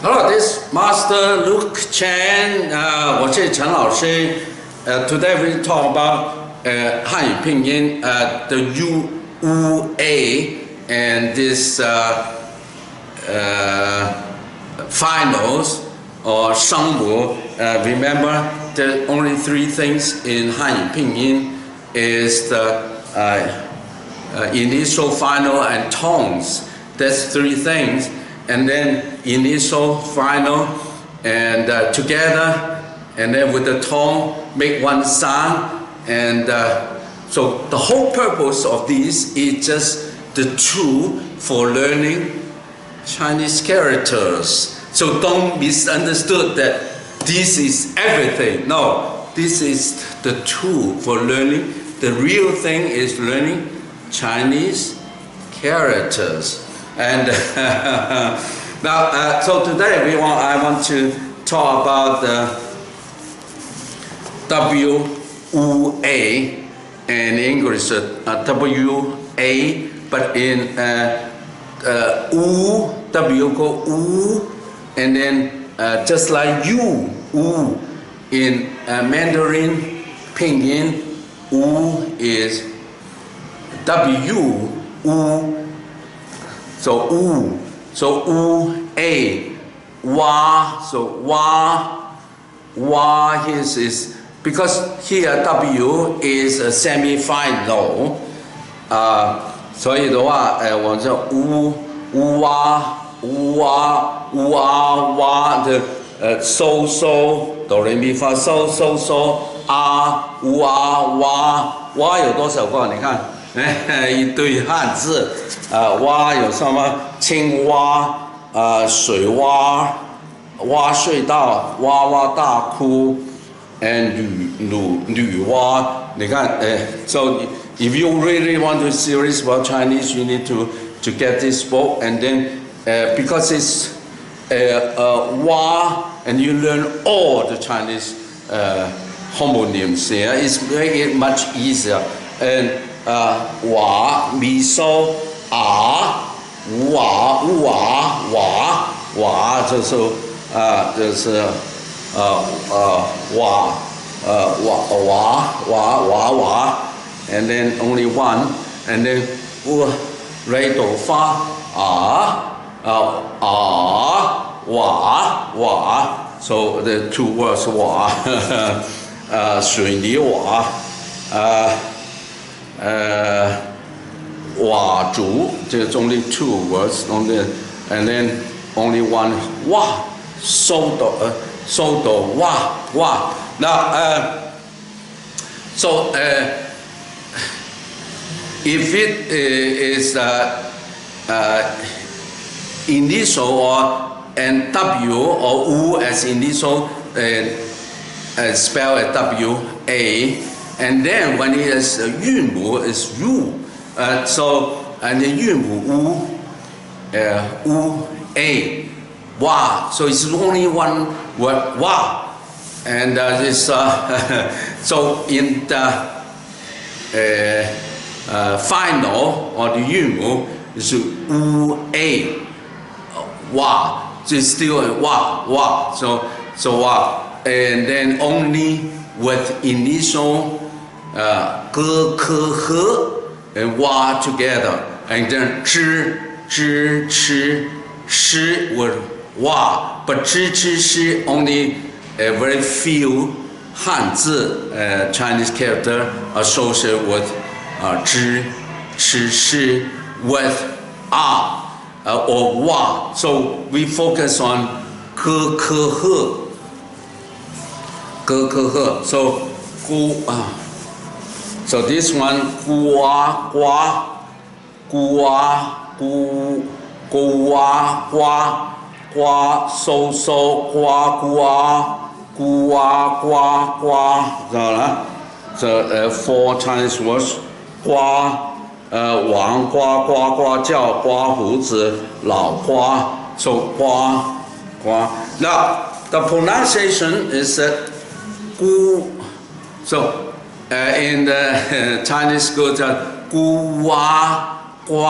Hello, this is Master Luke Chen. 我是陈老师。Today we talk about 汉语拼音 the U U A and this finals or 声母. Remember, there are only three things in 汉语拼音is the initial, final, and tones. That's three things. And then initial, final, and together, and then with the tone, make one sound. And so the whole purpose of this is just the tool for learning Chinese characters. So don't misunderstood that this is everything. No, this is the tool for learning. The real thing is learning Chinese characters. And now, so today I want to talk about the W-U-A, in English W-A, but in U, W go U, and then just like U, U, in Mandarin Pinyin, U is W, U. So U, so U A, Wa, so Wa is because here W is a semi-final, 所以的话，我就乌哇的收哆来咪发收啊乌啊哇有多少个？你看。一堆汉字，蛙有什么？青蛙，水蛙，蛙隧道，哇哇大哭女蛙。你看，so if you really want to serious about Chinese, you need to get this book, and then because it's wa, and you learn all the Chinese homonyms here, it's make it much easier. And 哇咪嗦哇就是哇 and then only one, and then 来到发哇 so the two words 哇水泥瓦瓦竹 there's only two words only, and then only one 哇收到哇 now so if it is initial or and W or U as initial spelled as W A, and then when it is 韵母 is U, so and the 韵母 U A, Wa, so it's only one word Wa, and this so in the final or the 韵母 is U A, Wa, so it's still Wa, so Wa, and then only with initial 哥科和 and 哇 together, and then 知吃诗 with 哇 but 知吃诗 only a very few 汉字Chinese character associated with 知吃诗 with or 哇 so we focus on 哥科和 so so this one 咕哇呱收呱知道了？ so four Chinese words 呱王呱叫刮胡子老瓜 so 呱 now the pronunciation is that 咕 so in the Chinese school 叫咕哇呱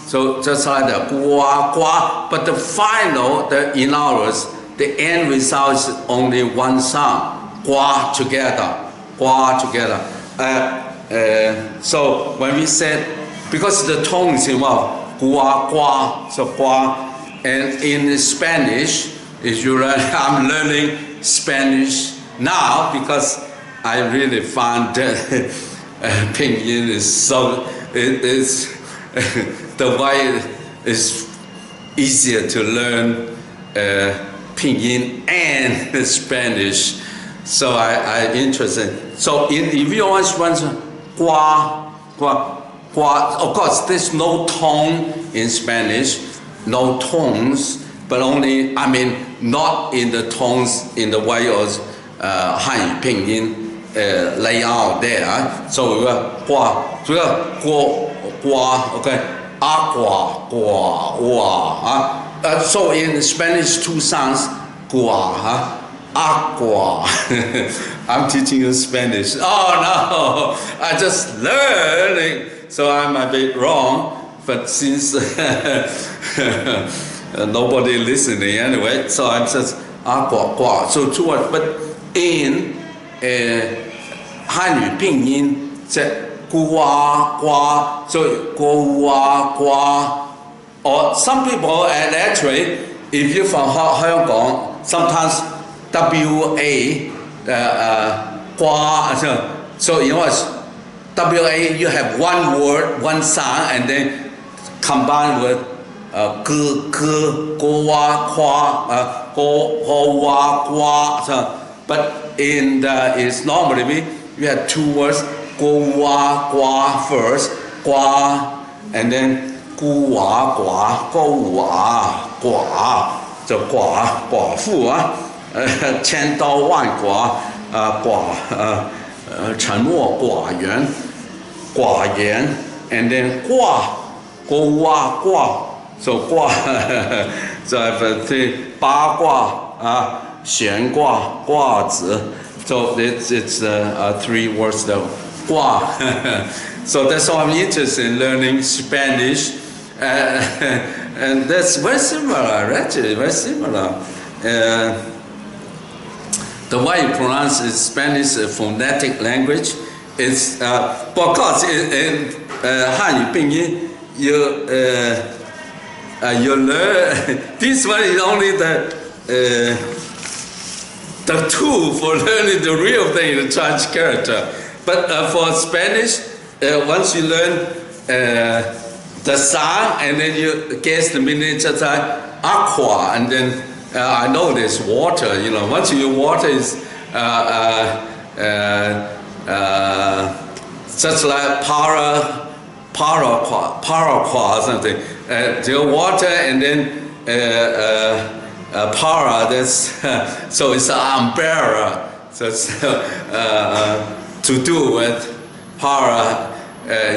So just like the gua, gua, but the final, in other words, the end result is only one sound, gua together, gua together. So when we said, because the tone is involved, gua, gua, so gua, and in Spanish, is you learn, I'm learning Spanish now because I really found that Pinyin is so, it's the way is easier to learn Pinyin and Spanish. So I interested. So if you always want gua, gua, gua, of course there's no tone in Spanish, no tones, but only, I mean, not in the tones in the way of Hanyu Pinyin layout there. So we got gua, gua, okay, agua, gua, wa. So in Spanish, two sounds, gua, agua. I'm teaching you Spanish. Oh no, I just learning, so I'm a bit wrong. But since nobody listening anyway, so I'm just agua, gua. So two words. But in Hanyu Pinyin, gua, gua. So gua, gua. Or some people, and actually, if you're from Hong Kong, sometimes W-A, gua, so you know, W-A, you have one word, one sound, and then combined with g, gua, kwa, gua, gua. So, but in it's normally, you have two words, gua, gua first, gua, and then 孤娃寡勾娃寡，就寡妇啊，千刀万剐沉默寡言 and then 勾哇卦 so 卦so八卦悬卦卦子 so it's three words though 卦 so that's why I'm interested in learning Spanish. And that's very similar, actually, very similar. The way you pronounce it, Spanish, a phonetic language, is because in Hanyu Pinyin, you learn. This one is only the tool for learning the real thing, the Chinese character. But for Spanish, once you learn the sound, and then you guess the meaning, just like aqua, and then I know there's water, you know, once you water is just like para or something. The water and then para, that's, so it's an umbrella, so it's to do with para,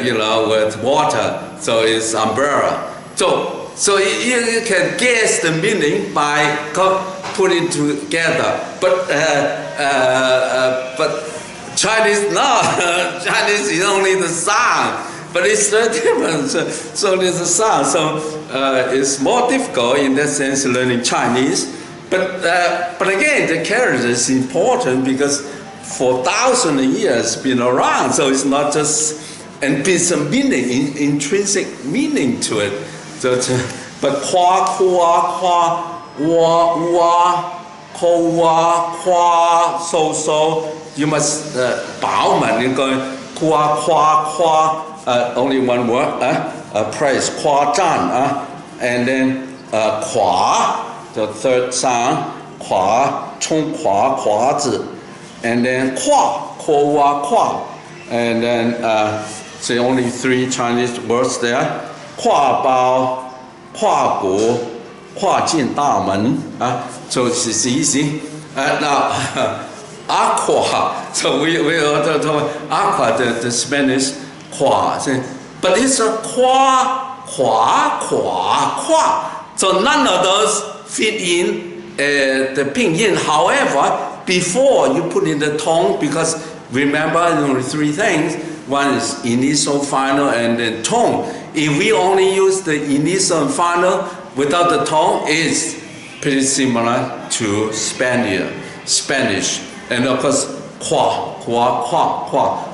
you know, with water. So it's umbrella. So you can guess the meaning by putting together. But Chinese, no, Chinese is only the sound. But it's no different. So there's a sound. So it's more difficult in that sense learning Chinese. But again, the character is important because for thousands of years it's been around. So it's not just. And be some meaning, intrinsic meaning to it. So but kwa, wa, so, you must Bauman, you're going kwa, only one word, praise, kwa zhan, and then kwa, the third sound, kwa, chung kwa zi, and then kwa, and then so only three Chinese words there. 跨包、跨国、跨进大门 so it's easy. Now, aqua. So we also talk aqua, the Spanish 跨. But it's a 跨. So none of those fit in the pinyin. However, before you put in the tone, because remember only three things. One is initial, final, and then tone. if we only use the initial and final without the tone, it's pretty similar to Spanish. And of course, qua, aqua, qua,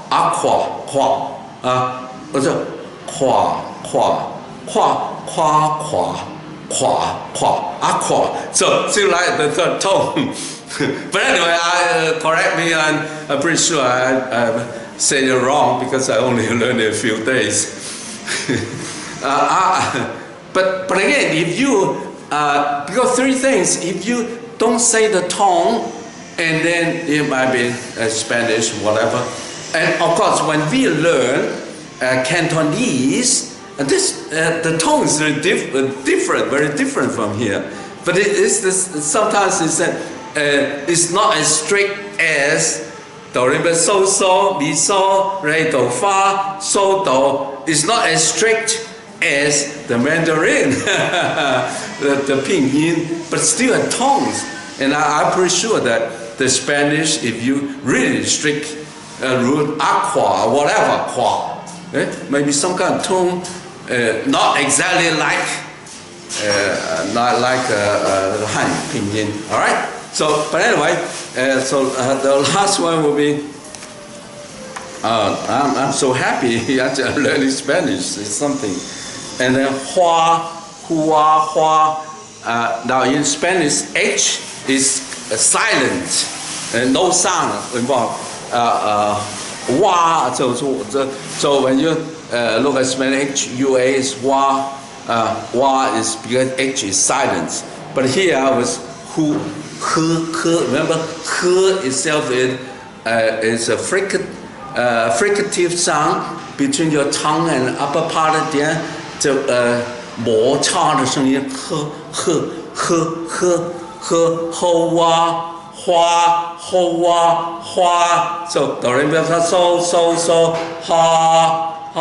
aqua. So still like the third tone. But anyway, correct me, I'm pretty sure I said it wrong because I only learned it a few days. But again, if you, because three things, if you don't say the tone, and then it might be Spanish, whatever. And of course, when we learn Cantonese, the tone is very different from here. But sometimes it's not as strict as do, re, mi, so, mi, so, re, do, fa, so, do. It's not as strict as the Mandarin, the pinyin, but still have tones. And I'm pretty sure that the Spanish, if you really strict rule, aqua, whatever, qua, maybe some kind of tone, not exactly like Han pinyin. All right. So, but anyway, the last one will be. I'm so happy I'm learning Spanish. It's something. And then hua, hua, hua. Now in Spanish, H is silent, no sound involved. Wa, so when you look at Spanish, HUA is wa. Wa is because H is silent. But here I was hu, remember, itself is a fricative sound between your tongue and upper part of the 摩擦的声音，ho wa花 so do re mi fa so ha花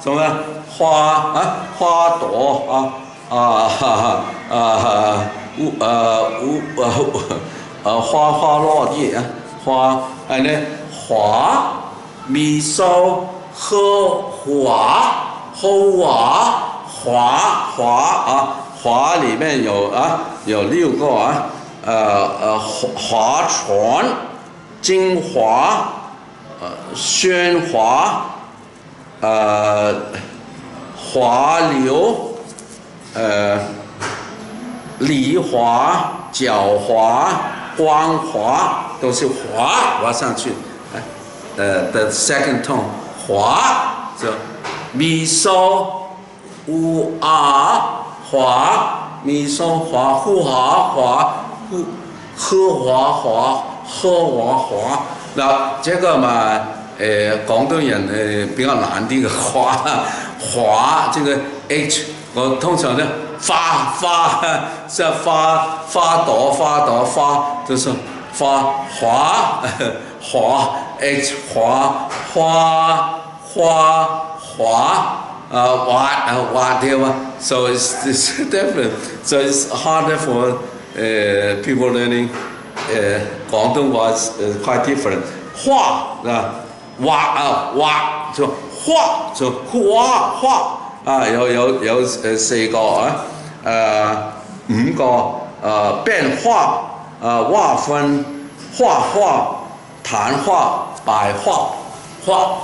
什么花朵花落地花and then 华 mi so 华里面有6个划船、精华、喧哗、滑流、离滑、狡猾、光滑，都是滑上去。The second tone 滑，就咪嗦乌啊滑。咪嗦滑呼滑滑呼滑，那这个嘛，广东人比较难的一个滑这个 H， 我通常呢发朵就是发滑H 滑whatever. So it's different. So it's harder for people learning Guangdong was quite different. 画就画就画有4個5個變化劃分畫畫談話白話畫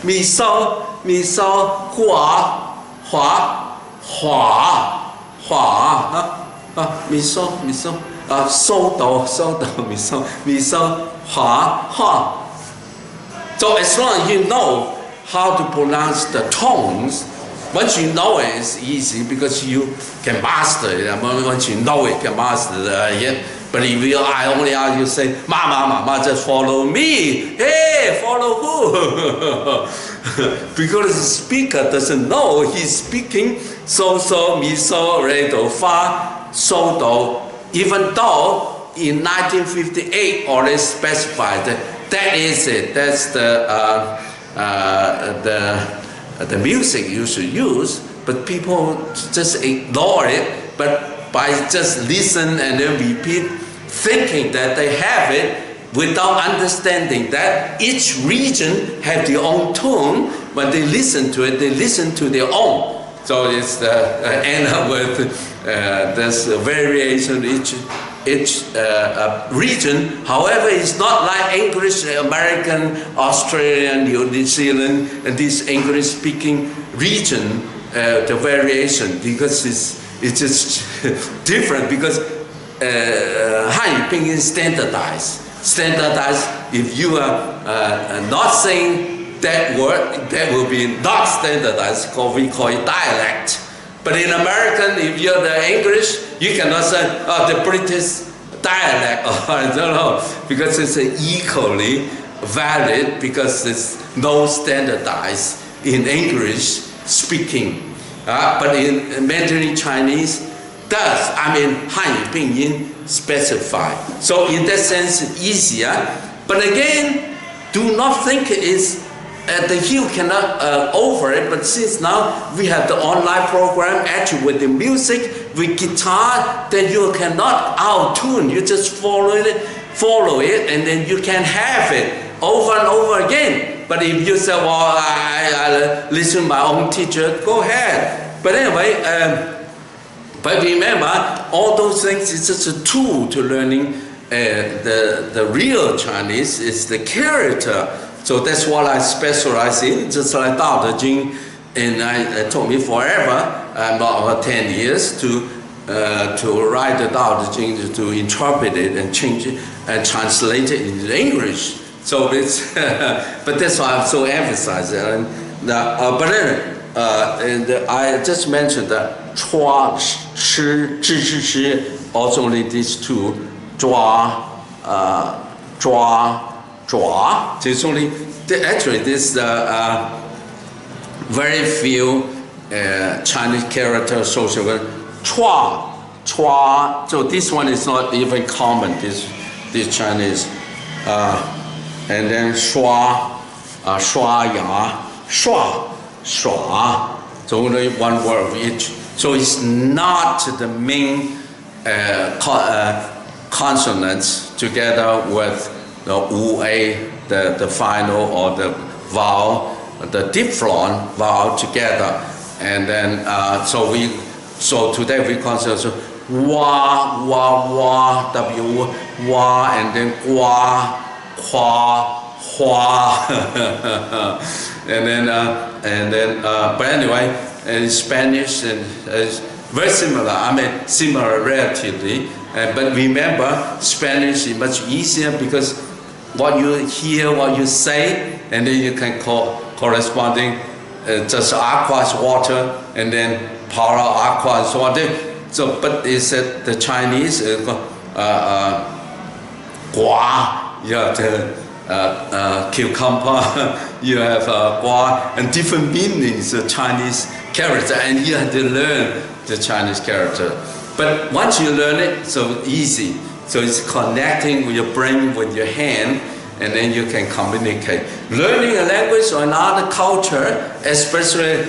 咪收滑咪收收到咪收滑 So as long as you know how to pronounce the tones, once you know it, it's easy because you can master it. Once you know it, you can master it. But if I only ask you say, Ma, just follow me. Hey, follow who? Because the speaker doesn't know he's speaking so, mi, so, re, do, fa, so, do. Even though in 1958 already specified that is it. That's the music you should use. But people just ignore it. But by just listen and then repeat, thinking that they have it, without understanding that each region have their own tone. When they listen to it, they listen to their own. So it's the end up with this variation each region. However, it's not like English, American, Australian, New Zealand, and this English-speaking region, the variation, because it's just different, because Hanyu Pinyin standardized. If you are not saying that word, that will be not standardized, because we call it dialect. But in American, if you're the English, you cannot say, the British dialect, or I don't know, because it's equally valid, because it's no standardized in English speaking. But in Mandarin Chinese, does, Hanyu Pinyin specify. So in that sense, it's easier. But again, do not think it's the hill cannot over it, but since now we have the online program, actually with the music, with guitar, then you cannot out-tune, you just follow it, and then you can have it over and over again. But if you say, well, I listen to my own teacher, go ahead. But anyway, but remember, all those things is just a tool to learning the real Chinese is the character. So that's what I specialize in, just like Dao De Jing, and it took me forever, about 10 years, to write the Dao De Jing, to interpret it and change it and translate it into English. So it's, but that's why I'm so emphasizing. And I just mentioned that Chua, Shi, Zhi, Zhi, Shi, also only these two, Zhua, Zhua, Zhua. It's only, actually there's very few Chinese character social word. Chua, Chua. So this one is not even common, this Chinese. And then Shua, Shua Ya, Shua, Shua. So only one word of each. So it's not the main consonants together with the Wu-A, the final or the vowel, the diphthong vowel together. And then, so today we consider Wa, Wa, Wa, W, Wa, and then Gua, Hua, Hua. and then, but anyway, in Spanish, and it's very similar, similar relatively. But remember, Spanish is much easier because what you hear, what you say, and then you can call corresponding, just aqua is water, and then para, aqua, and so on. So, but it's the Chinese, gua, you have the cucumber, you have gua, and different meanings of Chinese character, and you have to learn the Chinese character. But once you learn it, so easy. So it's connecting with your brain, with your hand, and then you can communicate. Learning a language or another culture, especially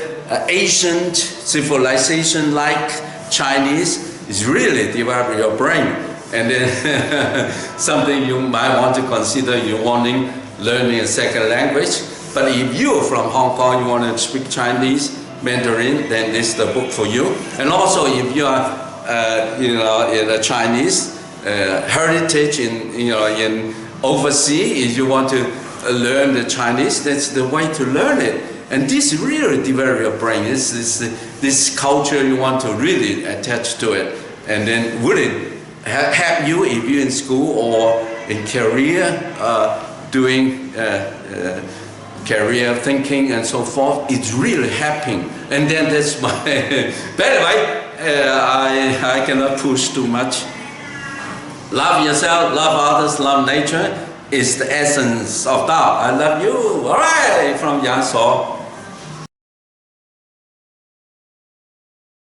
Asian civilization like Chinese, is really developing your brain. And then something you might want to consider, you wanting learning a second language. But if you're from Hong Kong, you want to speak Chinese, Mandarin, then this is the book for you. And also if you are in a Chinese heritage in overseas, if you want to learn the Chinese, that's the way to learn it. And this really develop your brain. This culture, you want to really attach to it, and then really help you if you're in school or in career, doing career thinking and so forth. It's really helping. And then that's my. But anyway, I cannot push too much. Love yourself, love others, love nature is the essence of Tao. I love you. All right, from Yang So.